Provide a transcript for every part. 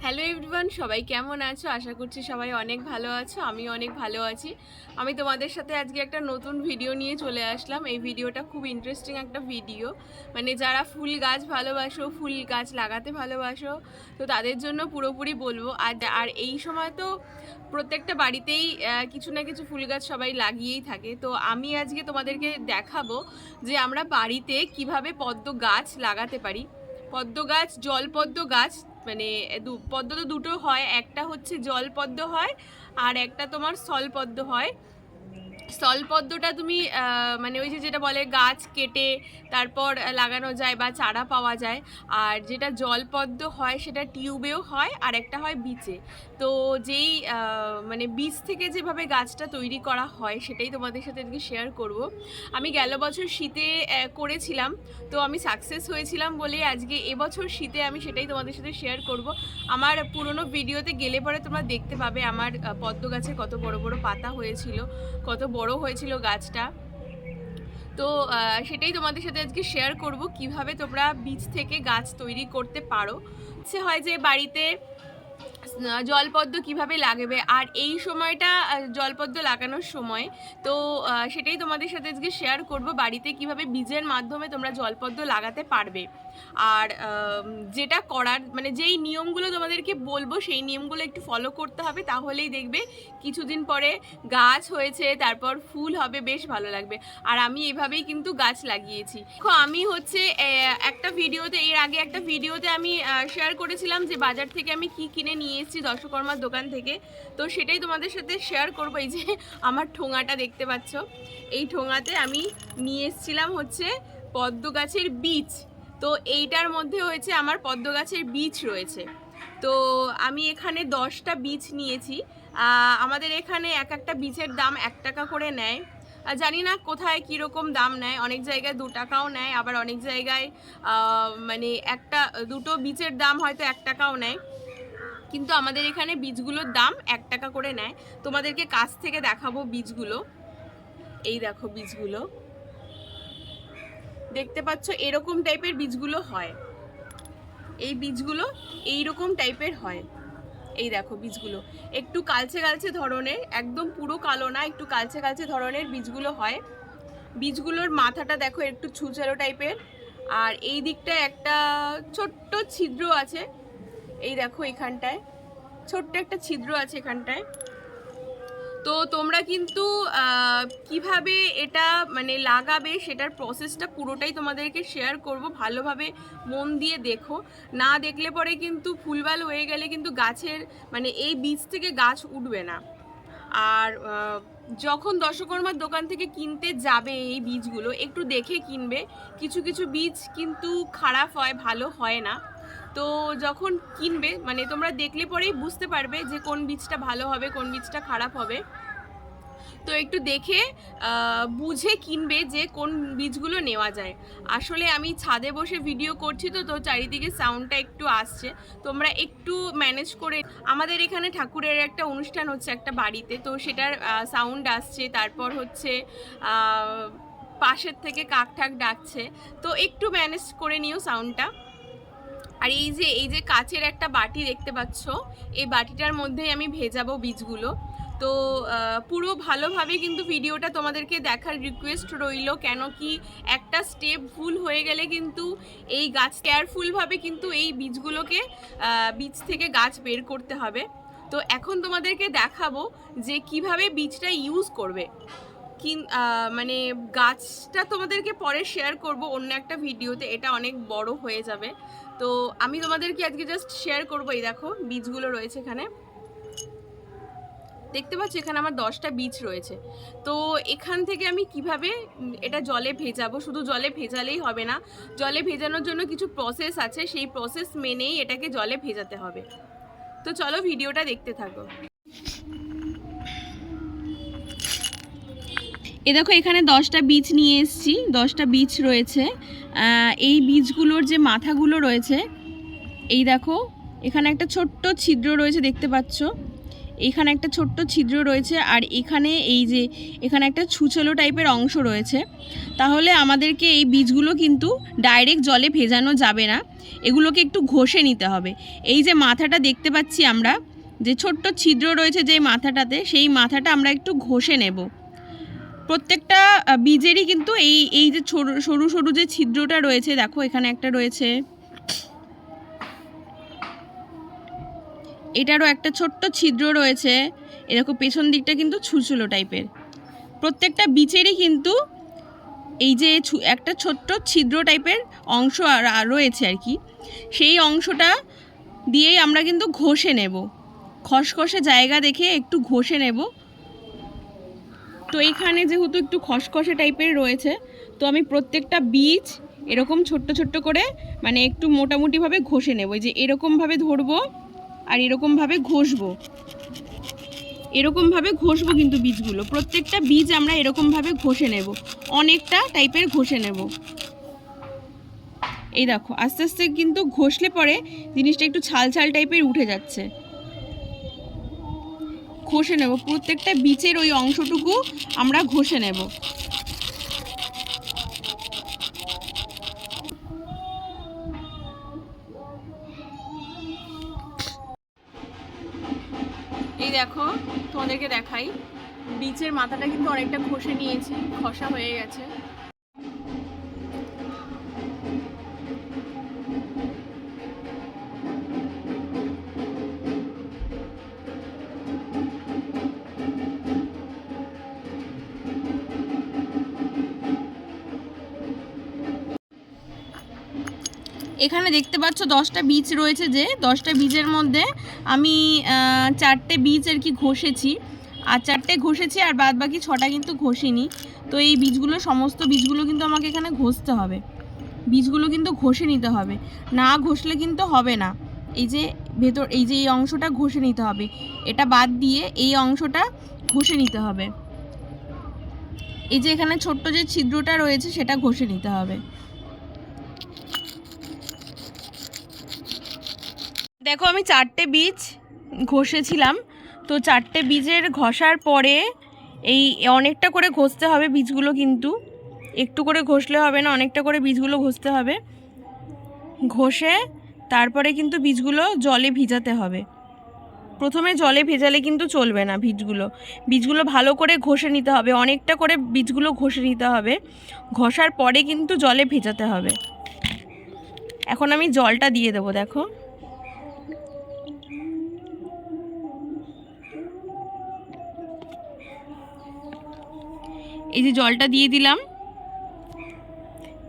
Hello everyone, সবাই কেমন আছো? আশা করছি সবাই অনেক ভালো আছো। আমি অনেক ভালো আছি। আমি তোমাদের সাথে আজকে একটা নতুন ভিডিও নিয়ে চলে আসলাম। এই ভিডিওটা খুব ইন্টারেস্টিং একটা ভিডিও। মানে যারা ফুল গাছ ভালোবাসো, ফুল গাছ লাগাতে ভালোবাসো, তো তাদের জন্য পুরোপুরি বলবো। আর এই সময় তো প্রত্যেকটা বাড়িতেই কিছু না কিছু ফুল গাছ সবাই লাগিয়েই থাকে। তো আমি আজকে তোমাদেরকে দেখাবো যে আমরা বাড়িতে কিভাবে পদ্ম গাছ লাগাতে পারি। পদ্ম গাছ, জলপদ্ম গাছ, মানে পদ্ম তো দুটো হয়, একটা হচ্ছে জলপদ্ম হয় আর একটা তোমার স্থলপদ্ম হয়। স্থলপদ্মটা তুমি মানে ওই যে যেটা বলে গাছ কেটে তারপর লাগানো যায় বা চারা পাওয়া যায়। আর যেটা জলপদ্ম হয় সেটা টিউবেও হয় আর একটা হয় বীজে। তো যেই মানে বীজ থেকে যেভাবে গাছটা তৈরি করা হয় সেটাই তোমাদের সাথে আজকে শেয়ার করব। আমি গেল বছর শীতে করেছিলাম, তো আমি সাকসেস হয়েছিলাম বলে আজকে এবছর শীতে আমি সেটাই তোমাদের সাথে শেয়ার করব। আমার পুরনো ভিডিওতে গেলে পরে তোমরা দেখতে পাবে আমার পদ্ম গাছে কত বড় বড় পাতা হয়েছিল, কত বড় হয়েছিল গাছটা। তো সেটাই তোমাদের সাথে আজকে শেয়ার করব কিভাবে তোমরা বীজ থেকে গাছ তৈরি করতে পারো। ইচ্ছে হয় যে বাড়িতে জলপদ্ম কিভাবে লাগবে, আর এই সময়টা জলপদ্ম লাগানোর সময়। তো সেটাই তোমাদের সাথে আজকে শেয়ার করব বাড়িতে কিভাবে বীজের মাধ্যমে তোমরা জলপদ্ম লাগাতে পারবে। আর যেটা করার মানে যেই নিয়মগুলো তোমাদেরকে বলবো সেই নিয়মগুলো একটু ফলো করতে হবে, তাহলেই দেখবে কিছুদিন পরে গাছ হয়েছে, তারপর ফুল হবে, বেশ ভালো লাগবে। আর আমি এভাবেই কিন্তু গাছ লাগিয়েছি। আমি হচ্ছে একটা ভিডিওতে, এর আগে একটা ভিডিওতে আমি শেয়ার করেছিলাম যে বাজার থেকে আমি কি কিনে নিয়ে এসেছি দশকর্মার দোকান থেকে। তো সেটাই তোমাদের সাথে শেয়ার করবো। এই যে আমার ঠোঙাটা দেখতে পাচ্ছ, এই ঠোঙাতে আমি নিয়ে এসেছিলাম হচ্ছে পদ্ম গাছের বীজ। তো এইটার মধ্যে হয়েছে আমার পদ্ম গাছের বীজ রয়েছে। তো আমি এখানে 10টা বীজ নিয়েছি। আমাদের এখানে এক একটা বীজের দাম 1 টাকা করে নেয়। জানি না কোথায় কীরকম দাম নেয়, অনেক জায়গায় 2 টাকাও নেয়, আবার অনেক জায়গায় মানে দুটো বীজের দাম হয়তো 1 টাকাও নেয়। কিন্তু আমাদের এখানে বীজগুলোর দাম 1 টাকা করে নেয়। তোমাদেরকে কাছ থেকে দেখাবো বীজগুলো। এই দেখো বীজগুলো দেখতে পাচ্ছ, এরকম টাইপের বীজগুলো হয়। এই বীজগুলো এইরকম টাইপের হয়। এই দেখো বীজগুলো একটু কালচে কালচে ধরনের, একদম পুরো কালো না, একটু কালচে কালচে ধরনের বীজগুলো হয়। বীজগুলোর মাথাটা দেখো একটু ছুঁচালো টাইপের, আর এই দিকটায় একটা ছোট্ট ছিদ্র আছে। এই দেখো এখানটায় ছোট্ট একটা ছিদ্র আছে এখানটায়। তো তোমরা কিন্তু কিভাবে এটা মানে লাগাবে সেটার প্রসেসটা পুরোটাই তোমাদেরকে শেয়ার করব। ভালোভাবে মন দিয়ে দেখো, না দেখলে পরে কিন্তু ফুলবাল হয়ে গেলে কিন্তু গাছের মানে এই বীজ থেকে গাছ উঠবে না। আর যখন দশকর্মার দোকান থেকে কিনতে যাবে এই বীজগুলো একটু দেখে কিনবে। কিছু কিছু বীজ কিন্তু খারাপ হয়, ভালো হয় না। তো যখন কিনবে মানে তোমরা দেখলে পরেই বুঝতে পারবে যে কোন বীজটা ভালো হবে, কোন বীজটা খারাপ হবে। তো একটু দেখে বুঝে কিনবে যে কোন বীজগুলো নেওয়া যায়। আসলে আমি ছাদে বসে ভিডিও করছি, তো চারিদিকে সাউন্ডটা একটু আসছে, তোমরা একটু ম্যানেজ করে। আমাদের এখানে ঠাকুরের একটা অনুষ্ঠান হচ্ছে একটা বাড়িতে, তো সেটার সাউন্ড আসছে। তারপর হচ্ছে পাশের থেকে কাক ঠাক ডাকছে, তো একটু ম্যানেজ করে নিও সাউন্ডটা। আর এই যে কাচের একটা বাটি দেখতে পাচ্ছ, এই বাটিটার মধ্যেই আমি ভেজাবো বীজগুলো। তো পুরো ভালোভাবে কিন্তু ভিডিওটা তোমাদেরকে দেখার রিকোয়েস্ট রইল, কেন কি একটা স্টেপ ভুল হয়ে গেলে কিন্তু এই গাছ কেয়ারফুলভাবে কিন্তু এই বীজগুলোকে বীজ থেকে গাছ বের করতে হবে। তো এখন তোমাদেরকে দেখাবো যে কিভাবে বীজটা ইউজ করবে। মানে গাছটা তোমাদেরকে পরে শেয়ার করব অন্য একটা ভিডিওতে, এটা অনেক বড় হয়ে যাবে। তো আমি তোমাদেরকে আজকে জাস্ট শেয়ার করবো। এই দেখো বীজগুলো রয়েছে এখানে, দেখতে পাচ্ছ এখানে আমার 10টা বীজ রয়েছে। তো এখান থেকে আমি কিভাবে এটা জলে ভেজাবো, শুধু জলে ভেজালেই হবে না, জলে ভেজানোর জন্য কিছু প্রসেস আছে, সেই প্রসেস মেনেই এটাকে জলে ভেজাতে হবে। তো চলো ভিডিওটা দেখতে থাকো। এ দেখো এখানে 10টা বীজ নিয়ে এসেছি, 10টা বীজ রয়েছে। এই বীজগুলোর যে মাথাগুলো রয়েছে, এই দেখো এখানে একটা ছোট্ট ছিদ্র রয়েছে দেখতে পাচ্ছ। এইখানে একটা ছোট্ট ছিদ্র রয়েছে, আর এখানে এই যে এখানে একটা ছুচলো টাইপের অংশ রয়েছে। তাহলে আমাদেরকে এই বীজগুলো কিন্তু ডাইরেক্ট জলে ভেজানো যাবে না, এগুলোকে একটু ঘষে নিতে হবে। এই যে মাথাটা দেখতে পাচ্ছি আমরা, যে ছোট্ট ছিদ্র রয়েছে যে মাথাটাতে, সেই মাথাটা আমরা একটু ঘষে নেব। প্রত্যেকটা বীজেরই কিন্তু এই যে সরু সরু যে ছিদ্রটা রয়েছে, দেখো এখানে একটা রয়েছে, এটারও একটা ছোট্ট ছিদ্র রয়েছে, এরকম পেছন দিকটা কিন্তু ছুলছুলো টাইপের। প্রত্যেকটা বীজেরই কিন্তু এই যে একটা ছোট্ট ছিদ্র টাইপের অংশ রয়েছে আর কি, সেই অংশটা দিয়েই আমরা কিন্তু ঘষে নেব, খসখসে জায়গা দেখে একটু ঘষে নেব। তো এখানে যেহেতু একটু খসখসে টাইপের রয়েছে, তো আমি প্রত্যেকটা বীজ এরকম ছোট্ট ছোট্ট করে মানে একটু মোটামুটিভাবে ঘষে নেব। যে এরকমভাবে ধরবো আর এরকমভাবে ঘষবো, এরকমভাবে ঘষবো কিন্তু বীজগুলো, প্রত্যেকটা বীজ আমরা এরকমভাবে ঘষে নেব, অনেকটা টাইপের ঘষে নেব। এই দেখো আস্তে আস্তে কিন্তু ঘষলে পরে জিনিসটা একটু ছাল ছাল টাইপের উঠে যাচ্ছে। ঘষে নেব প্রত্যেকটা বীজের ওই অংশটুকু আমরা ঘষে নেব। এই দেখো তোমাদেরকে দেখাই, বীজের মাথাটা কিন্তু অনেকটা ঘষে নিয়েছি, ঘষা হয়ে গেছে। এখানে দেখতে পাচ্ছ 10টা বীজ রয়েছে, যে 10টা বীজের মধ্যে আমি 4টে বীজ আর কি ঘষেছি, আর 4টে ঘষেছি, আর বাদ বাকি 6টা কিন্তু ঘষিনি। তো এই বীজগুলো, সমস্ত বীজগুলো কিন্তু আমাকে এখানে ঘষতে হবে, বীজগুলো কিন্তু ঘষে নিতে হবে, না ঘষলে কিন্তু হবে না। এই যে ভেতর এই যে এই অংশটা ঘষে নিতে হবে, এটা বাদ দিয়ে এই অংশটা ঘষে নিতে হবে। এই যে এখানে ছোট্ট যে ছিদ্রটা রয়েছে সেটা ঘষে নিতে হবে। দেখো আমি 4টে বীজ ঘষেছিলাম, তো 4টে বীজের ঘষার পরে এই অনেকটা করে ঘষতে হবে বীজগুলো, কিন্তু একটু করে ঘষলে হবে না, অনেকটা করে বীজগুলো ঘষতে হবে। ঘষে তারপরে কিন্তু বীজগুলো জলে ভিজাতে হবে। প্রথমে জলে ভেজালে কিন্তু চলবে না, বীজগুলো ভালো করে ঘষে নিতে হবে, অনেকটা করে বীজগুলো ঘষে নিতে হবে, ঘষার পরে কিন্তু জলে ভেজাতে হবে। এখন আমি জলটা দিয়ে দেবো। দেখো এই যে জলটা দিয়ে দিলাম,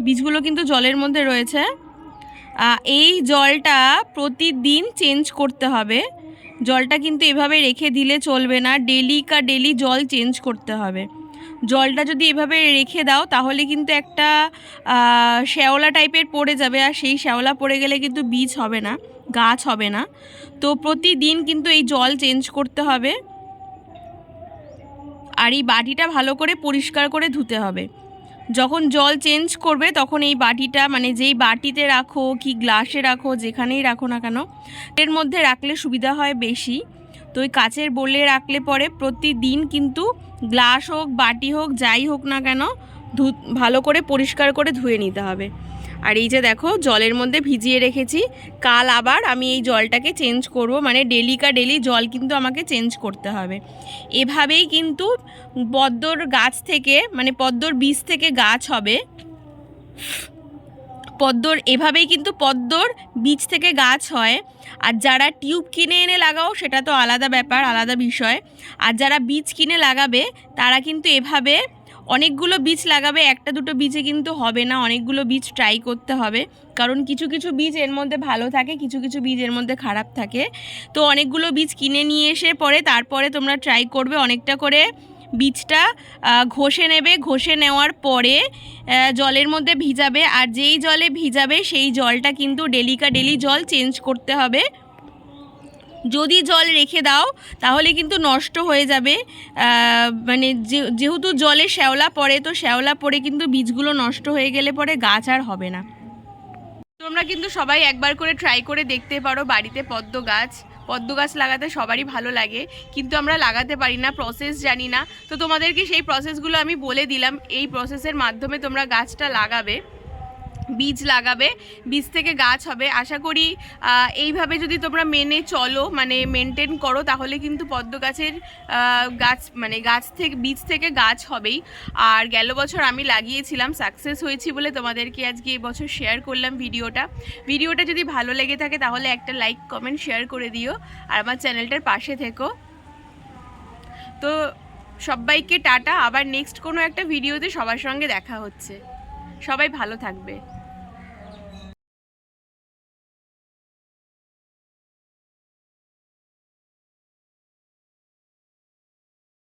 বীজগুলো কিন্তু জলের মধ্যে রয়েছে। এই জলটা প্রতিদিন চেঞ্জ করতে হবে, জলটা কিন্তু এভাবে রেখে দিলে চলবে না, ডেলি জল চেঞ্জ করতে হবে। জলটা যদি এভাবে রেখে দাও তাহলে কিন্তু একটা শ্যাওলা টাইপের পড়ে যাবে, আর সেই শ্যাওলা পড়ে গেলে কিন্তু বীজ হবে না, গাছ হবে না। তো প্রতিদিন কিন্তু এই জল চেঞ্জ করতে হবে, আর এই বাটিটা ভালো করে পরিষ্কার করে ধুতে হবে। যখন জল চেঞ্জ করবে তখন এই বাটিটা, মানে যেই বাটিতে রাখো কি গ্লাসে রাখো, যেখানেই রাখো না কেন, এর মধ্যে রাখলে সুবিধা হয় বেশি। তো ওই কাচের বোলে রাখলে পরে প্রতিদিন কিন্তু গ্লাস হোক বাটি হোক যাই হোক না কেন ভালো করে পরিষ্কার করে ধুয়ে নিতে হবে। আর এই যে দেখো জলের মধ্যে ভিজিয়ে রেখেছি, কাল আবার আমি এই জলটাকে চেঞ্জ করব, মানে ডেলি জল কিন্তু আমাকে চেঞ্জ করতে হবে। এভাবেই কিন্তু পদ্মর গাছ থেকে, মানে পদ্মর বীজ থেকে গাছ হবে, এভাবেই কিন্তু পদ্মর বীজ থেকে গাছ হয়। আর যারা টিউব কিনে এনে লাগাও সেটা তো আলাদা ব্যাপার, আলাদা বিষয়। আর যারা বীজ কিনে লাগাবে তারা কিন্তু এভাবে অনেকগুলো বীজ লাগাবে, একটা দুটো বীজে কিন্তু হবে না, অনেকগুলো বীজ ট্রাই করতে হবে, কারণ কিছু কিছু বীজ এর মধ্যে ভালো থাকে, কিছু কিছু বীজ এর মধ্যে খারাপ থাকে। তো অনেকগুলো বীজ কিনে নিয়ে এসে পরে তারপরে তোমরা ট্রাই করবে, অনেকটা করে বীজটা ঘষে নেবে, ঘষে নেওয়ার পরে জলের মধ্যে ভিজাবে, আর যেই জলে ভিজাবে সেই জলটা কিন্তু ডেলি জল চেঞ্জ করতে হবে। যদি জল রেখে দাও তাহলে কিন্তু নষ্ট হয়ে যাবে, মানে যেহেতু জলে শ্যাওলা পড়ে, তো শ্যাওলা পড়ে কিন্তু বীজগুলো নষ্ট হয়ে গেলে পরে গাছ আর হবে না। তোমরা কিন্তু সবাই একবার করে ট্রাই করে দেখতে পারো বাড়িতে পদ্ম গাছ, পদ্ম গাছ লাগাতে সবারই ভালো লাগে, কিন্তু আমরা লাগাতে পারি না, প্রসেস জানি না। তো তোমাদেরকে সেই প্রসেসগুলো আমি বলে দিলাম। এই প্রসেসের মাধ্যমে তোমরা গাছটা লাগাবে, বীজ লাগাবে, বীজ থেকে গাছ হবে। আশা করি এইভাবে যদি তোমরা মেনে চলো, মানে মেনটেন করো, তাহলে কিন্তু পদ্ম গাছের গাছ মানে গাছ থেকে বীজ থেকে গাছ হবেই। আর গেল বছর আমি লাগিয়েছিলাম, সাকসেস হয়েছি বলে তোমাদেরকে আজকে এবছর শেয়ার করলাম ভিডিওটা যদি ভালো লেগে থাকে তাহলে একটা লাইক কমেন্ট শেয়ার করে দিও, আর আমার চ্যানেলটার পাশে থেকো। তো সবাইকে টাটা, আবার নেক্সট কোনো একটা ভিডিওতে সবার সঙ্গে দেখা হচ্ছে। সবাই ভালো থাকবে।